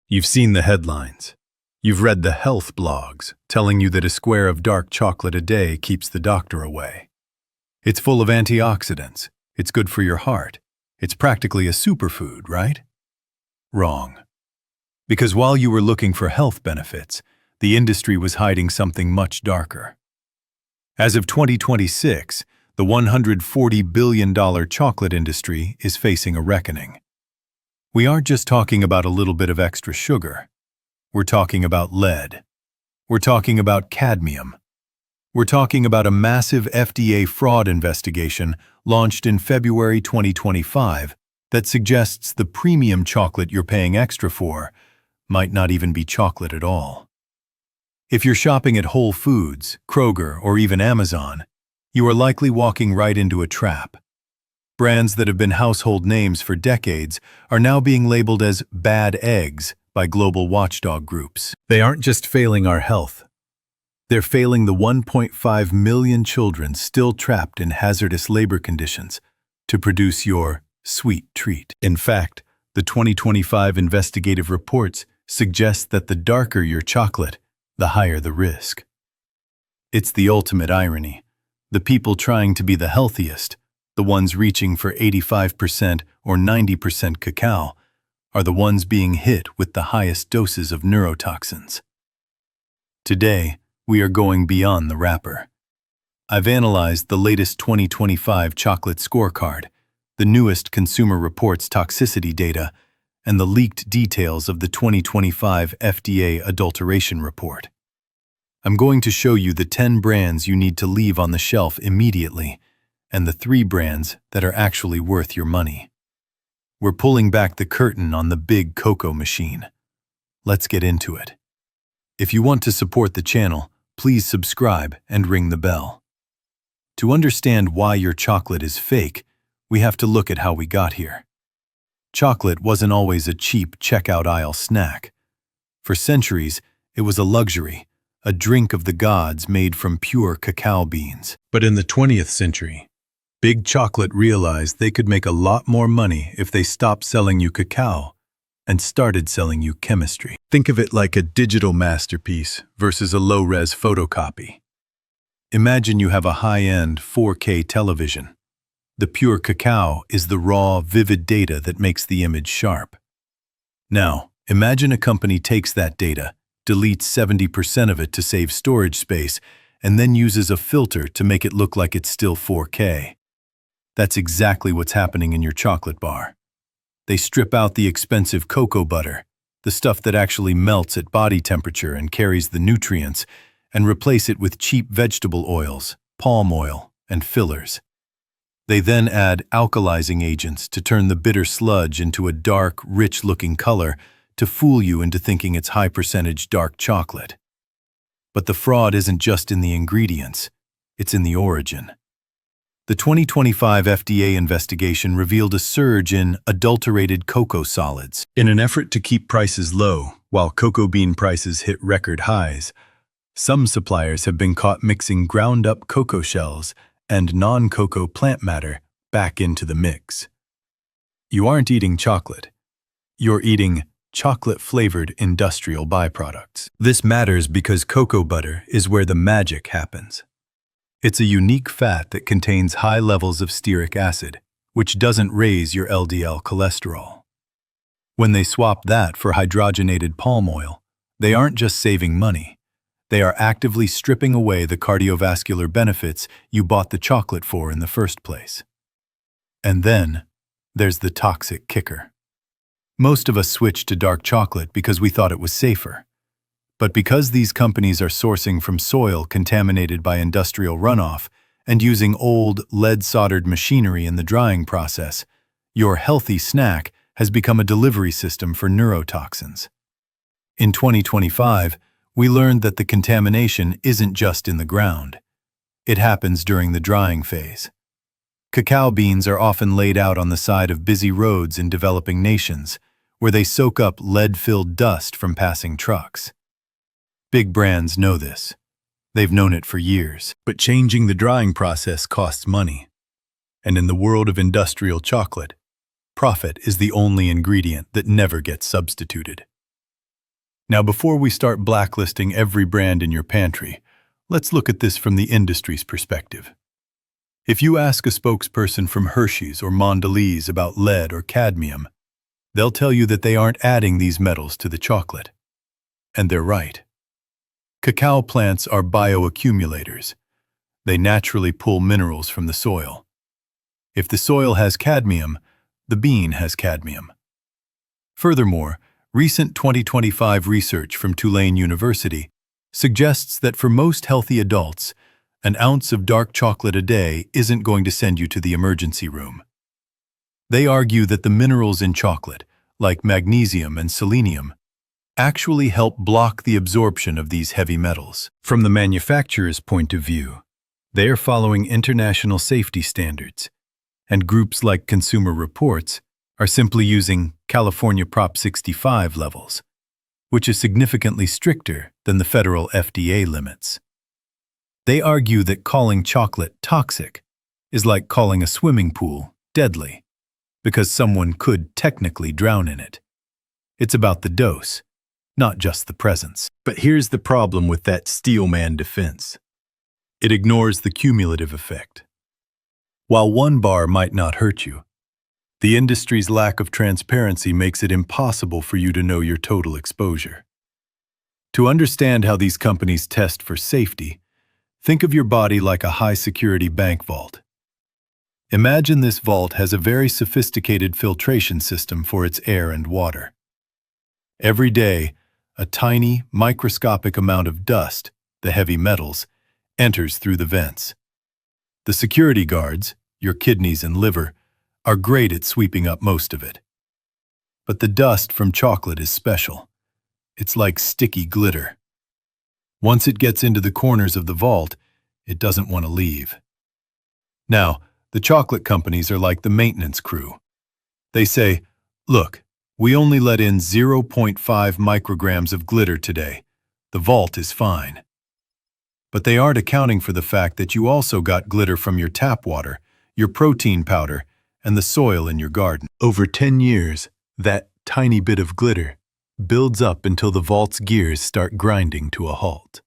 You've seen the headlines. You've read the health blogs telling you that a square of dark chocolate a day keeps the doctor away. It's full of antioxidants. It's good for your heart. It's practically a superfood, right? Wrong. Because while you were looking for health benefits, the industry was hiding something much darker. As of 2026, the $140 billion chocolate industry is facing a reckoning. We aren't just talking about a little bit of extra sugar. We're talking about lead. We're talking about cadmium. We're talking about a massive FDA fraud investigation launched in February 2025 that suggests the premium chocolate you're paying extra for might not even be chocolate at all. If you're shopping at Whole Foods, Kroger, or even Amazon, you are likely walking right into a trap. Brands that have been household names for decades are now being labeled as bad eggs by global watchdog groups. They aren't just failing our health. They're failing the 1.5 million children still trapped in hazardous labor conditions to produce your sweet treat. In fact, the 2025 investigative reports suggest that the darker your chocolate, the higher the risk. It's the ultimate irony. The people trying to be the healthiest, the ones reaching for 85% or 90% cacao, are the ones being hit with the highest doses of neurotoxins. Today, we are going beyond the wrapper. I've analyzed the latest 2025 Chocolate Scorecard, the newest Consumer Reports toxicity data, and the leaked details of the 2025 FDA Adulteration report. I'm going to show you the 10 brands you need to leave on the shelf immediately, and the 3 brands that are actually worth your money. We're pulling back the curtain on the big cocoa machine. Let's get into it. If you want to support the channel, please subscribe and ring the bell. To understand why your chocolate is fake, we have to look at how we got here. Chocolate wasn't always a cheap checkout aisle snack. For centuries, it was a luxury, a drink of the gods made from pure cacao beans. But in the 20th century, Big Chocolate realized they could make a lot more money if they stopped selling you cacao and started selling you chemistry. Think of it like a digital masterpiece versus a low-res photocopy. Imagine you have a high-end 4K television. The pure cacao is the raw, vivid data that makes the image sharp. Now, imagine a company takes that data, deletes 70% of it to save storage space, and then uses a filter to make it look like it's still 4K. That's exactly what's happening in your chocolate bar. They strip out the expensive cocoa butter, the stuff that actually melts at body temperature and carries the nutrients, and replace it with cheap vegetable oils, palm oil, and fillers. They then add alkalizing agents to turn the bitter sludge into a dark, rich-looking color to fool you into thinking it's high-percentage dark chocolate. But the fraud isn't just in the ingredients, it's in the origin. The 2025 FDA investigation revealed a surge in adulterated cocoa solids. In an effort to keep prices low, while cocoa bean prices hit record highs, some suppliers have been caught mixing ground-up cocoa shells and non-cocoa plant matter back into the mix. You aren't eating chocolate. You're eating chocolate-flavored industrial byproducts. This matters because cocoa butter is where the magic happens. It's a unique fat that contains high levels of stearic acid, which doesn't raise your LDL cholesterol. When they swap that for hydrogenated palm oil, they aren't just saving money. They are actively stripping away the cardiovascular benefits you bought the chocolate for in the first place. And then, there's the toxic kicker. Most of us switched to dark chocolate because we thought it was safer. But because these companies are sourcing from soil contaminated by industrial runoff and using old, lead-soldered machinery in the drying process, your healthy snack has become a delivery system for neurotoxins. In 2025, we learned that the contamination isn't just in the ground. It happens during the drying phase. Cacao beans are often laid out on the side of busy roads in developing nations, where they soak up lead-filled dust from passing trucks. Big brands know this. They've known it for years. But changing the drying process costs money. And in the world of industrial chocolate, profit is the only ingredient that never gets substituted. Now, before we start blacklisting every brand in your pantry, let's look at this from the industry's perspective. If you ask a spokesperson from Hershey's or Mondelez about lead or cadmium, they'll tell you that they aren't adding these metals to the chocolate. And they're right. Cacao plants are bioaccumulators. They naturally pull minerals from the soil. If the soil has cadmium, the bean has cadmium. Furthermore, recent 2025 research from Tulane University suggests that for most healthy adults, an ounce of dark chocolate a day isn't going to send you to the emergency room. They argue that the minerals in chocolate, like magnesium and selenium, actually help block the absorption of these heavy metals. From the manufacturer's point of view, they are following international safety standards, and groups like Consumer Reports are simply using California Prop 65 levels, which is significantly stricter than the federal FDA limits. They argue that calling chocolate toxic is like calling a swimming pool deadly, because someone could technically drown in it. It's about the dose, not just the presence. But here's the problem with that steelman defense. It ignores the cumulative effect. While one bar might not hurt you, the industry's lack of transparency makes it impossible for you to know your total exposure. To understand how these companies test for safety, think of your body like a high-security bank vault. Imagine this vault has a very sophisticated filtration system for its air and water. Every day, a tiny, microscopic amount of dust, the heavy metals, enters through the vents. The security guards, your kidneys and liver, are great at sweeping up most of it. But the dust from chocolate is special. It's like sticky glitter. Once it gets into the corners of the vault, it doesn't want to leave. Now, the chocolate companies are like the maintenance crew. They say, "Look, we only let in 0.5 micrograms of glitter today. The vault is fine." But they aren't accounting for the fact that you also got glitter from your tap water, your protein powder, and the soil in your garden. Over 10 years, that tiny bit of glitter builds up until the vault's gears start grinding to a halt.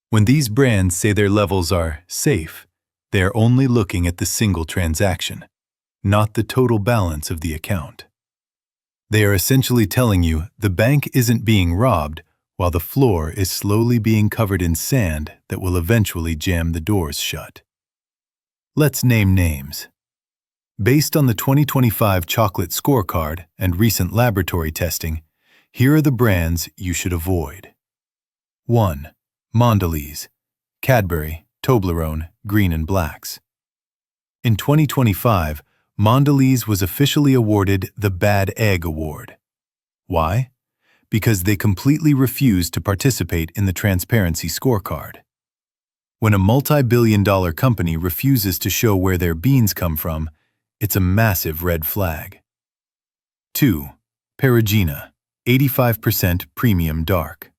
When these brands say their levels are safe, they are only looking at the single transaction, not the total balance of the account. They are essentially telling you the bank isn't being robbed while the floor is slowly being covered in sand that will eventually jam the doors shut. Let's name names. Based on the 2025 Chocolate Scorecard and recent laboratory testing, here are the brands you should avoid. 1. Mondelez, Cadbury, Toblerone, Green and Blacks. In 2025, Mondelez was officially awarded the Bad Egg Award. Why? Because they completely refused to participate in the Transparency Scorecard. When a multi-billion-dollar company refuses to show where their beans come from, it's a massive red flag. 2. Perugina, 85% premium dark.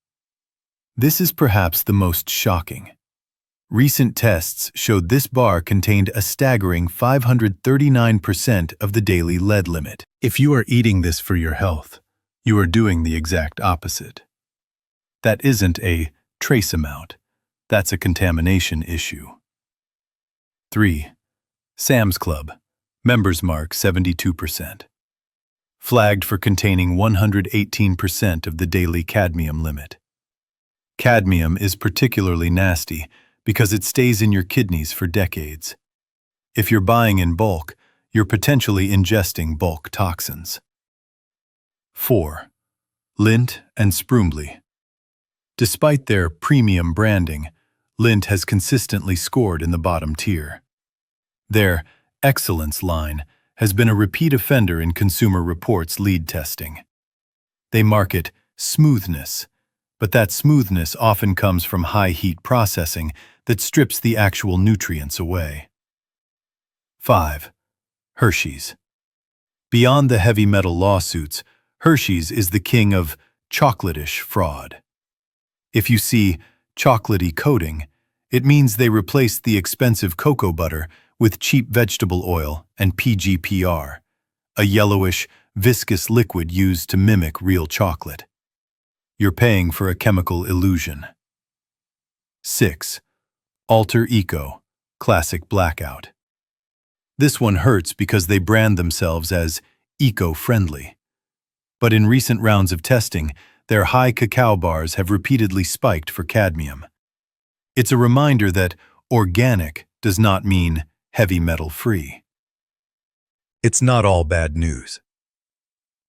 This is perhaps the most shocking. Recent tests showed this bar contained a staggering 539% of the daily lead limit. If you are eating this for your health, you are doing the exact opposite. That isn't a trace amount. That's a contamination issue. 3. Sam's Club, Members Mark 72%. Flagged for containing 118% of the daily cadmium limit. Cadmium is particularly nasty because it stays in your kidneys for decades. If you're buying in bulk, you're potentially ingesting bulk toxins. 4. Lindt and Sprüngli. Despite their premium branding, Lindt has consistently scored in the bottom tier. Their Excellence line has been a repeat offender in Consumer Reports lead testing. They market smoothness, but that smoothness often comes from high-heat processing that strips the actual nutrients away. 5. Hershey's. Beyond the heavy metal lawsuits, Hershey's is the king of chocolate-ish fraud. If you see chocolatey coating, it means they replaced the expensive cocoa butter with cheap vegetable oil and PGPR, a yellowish, viscous liquid used to mimic real chocolate. You're paying for a chemical illusion. 6. Alter Eco, classic blackout. This one hurts because they brand themselves as eco-friendly. But in recent rounds of testing, their high cacao bars have repeatedly spiked for cadmium. It's a reminder that organic does not mean heavy metal-free. It's not all bad news.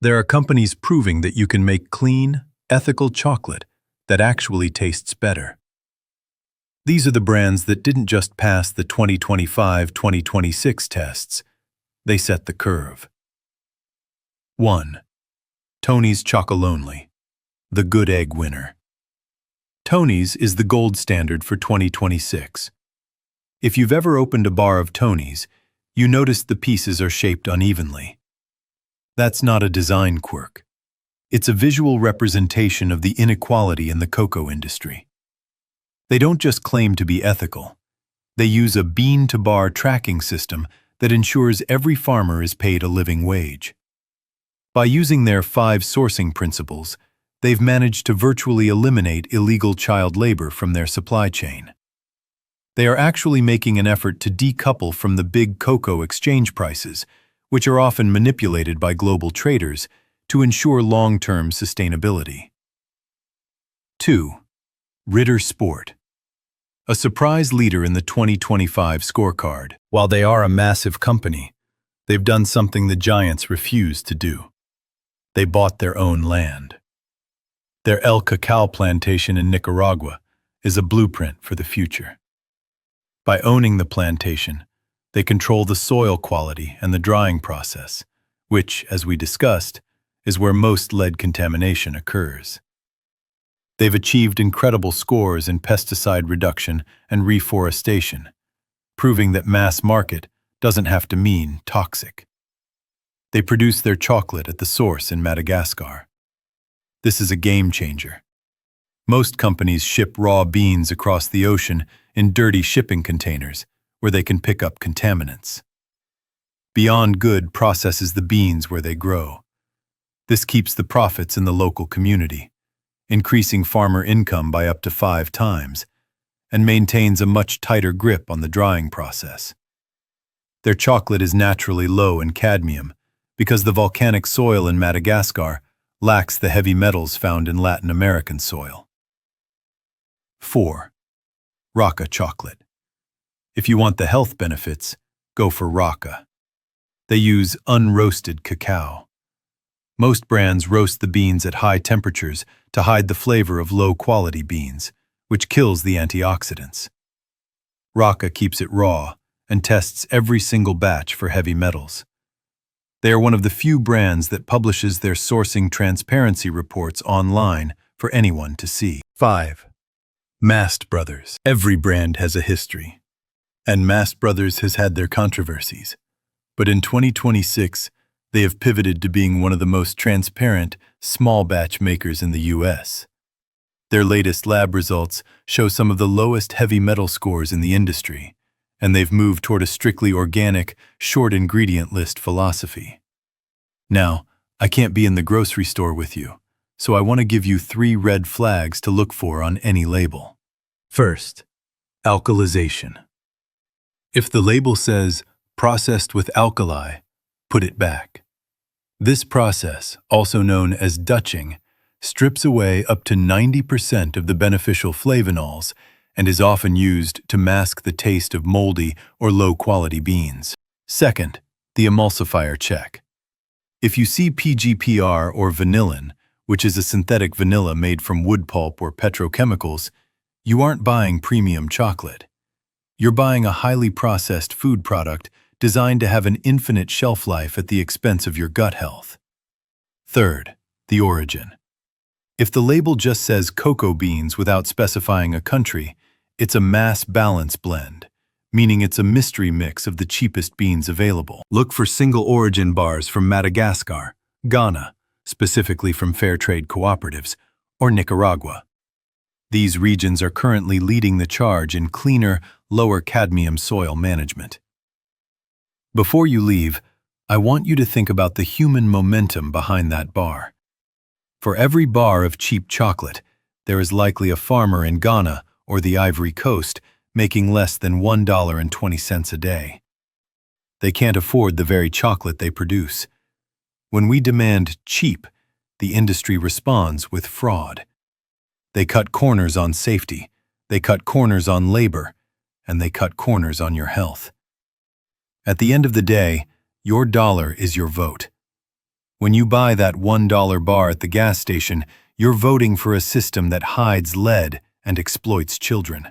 There are companies proving that you can make clean, ethical chocolate that actually tastes better. These are the brands that didn't just pass the 2025-2026 tests, they set the curve. 1. Tony's Chocolonely, the good egg winner. Tony's is the gold standard for 2026. If you've ever opened a bar of Tony's, you noticed the pieces are shaped unevenly. That's not a design quirk. It's a visual representation of the inequality in the cocoa industry. They don't just claim to be ethical. They use a bean-to-bar tracking system that ensures every farmer is paid a living wage. By using their 5 sourcing principles, they've managed to virtually eliminate illegal child labor from their supply chain. They are actually making an effort to decouple from the big cocoa exchange prices, which are often manipulated by global traders to ensure long-term sustainability. 2. Ritter Sport, a surprise leader in the 2025 scorecard. While they are a massive company, they've done something the giants refused to do. They bought their own land. Their El Cacao plantation in Nicaragua is a blueprint for the future. By owning the plantation, they control the soil quality and the drying process, which, as we discussed, is where most lead contamination occurs. They've achieved incredible scores in pesticide reduction and reforestation, proving that mass market doesn't have to mean toxic. They produce their chocolate at the source in Madagascar. This is a game changer. Most companies ship raw beans across the ocean in dirty shipping containers where they can pick up contaminants. Beyond Good processes the beans where they grow. This keeps the profits in the local community, increasing farmer income by up to 5 times, and maintains a much tighter grip on the drying process. Their chocolate is naturally low in cadmium because the volcanic soil in Madagascar lacks the heavy metals found in Latin American soil. 4. Rocca Chocolate. If you want the health benefits, go for Rocca. They use unroasted cacao. Most brands roast the beans at high temperatures to hide the flavor of low-quality beans, which kills the antioxidants. Rocca keeps it raw and tests every single batch for heavy metals. They are one of the few brands that publishes their sourcing transparency reports online for anyone to see. 5. Mast Brothers. Every brand has a history, and Mast Brothers has had their controversies. But in 2026, they have pivoted to being one of the most transparent, small-batch makers in the U.S. Their latest lab results show some of the lowest heavy metal scores in the industry, and they've moved toward a strictly organic, short ingredient list philosophy. Now, I can't be in the grocery store with you, so I want to give you 3 red flags to look for on any label. First, alkalization. If the label says, processed with alkali, put it back. This process, also known as Dutching, strips away up to 90% of the beneficial flavonols and is often used to mask the taste of moldy or low-quality beans. Second, the emulsifier check. If you see PGPR or vanillin, which is a synthetic vanilla made from wood pulp or petrochemicals, you aren't buying premium chocolate. You're buying a highly processed food product designed to have an infinite shelf life at the expense of your gut health. Third, the origin. If the label just says cocoa beans without specifying a country, it's a mass balance blend, meaning it's a mystery mix of the cheapest beans available. Look for single origin bars from Madagascar, Ghana, specifically from fair trade cooperatives, or Nicaragua. These regions are currently leading the charge in cleaner, lower cadmium soil management. Before you leave, I want you to think about the human momentum behind that bar. For every bar of cheap chocolate, there is likely a farmer in Ghana or the Ivory Coast making less than $1.20 a day. They can't afford the very chocolate they produce. When we demand cheap, the industry responds with fraud. They cut corners on safety, they cut corners on labor, and they cut corners on your health. At the end of the day, your dollar is your vote. When you buy that $1 bar at the gas station, you're voting for a system that hides lead and exploits children.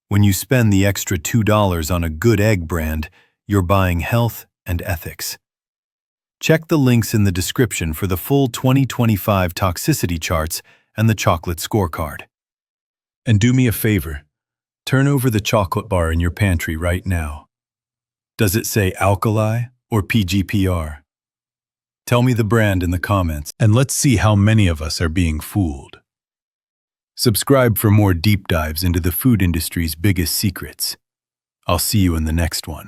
When you spend the extra $2 on a good egg brand, you're buying health and ethics. Check the links in the description for the full 2025 toxicity charts and the Chocolate Scorecard. And do me a favor, turn over the chocolate bar in your pantry right now. Does it say alkali or PGPR? Tell me the brand in the comments, and let's see how many of us are being fooled. Subscribe for more deep dives into the food industry's biggest secrets. I'll see you in the next one.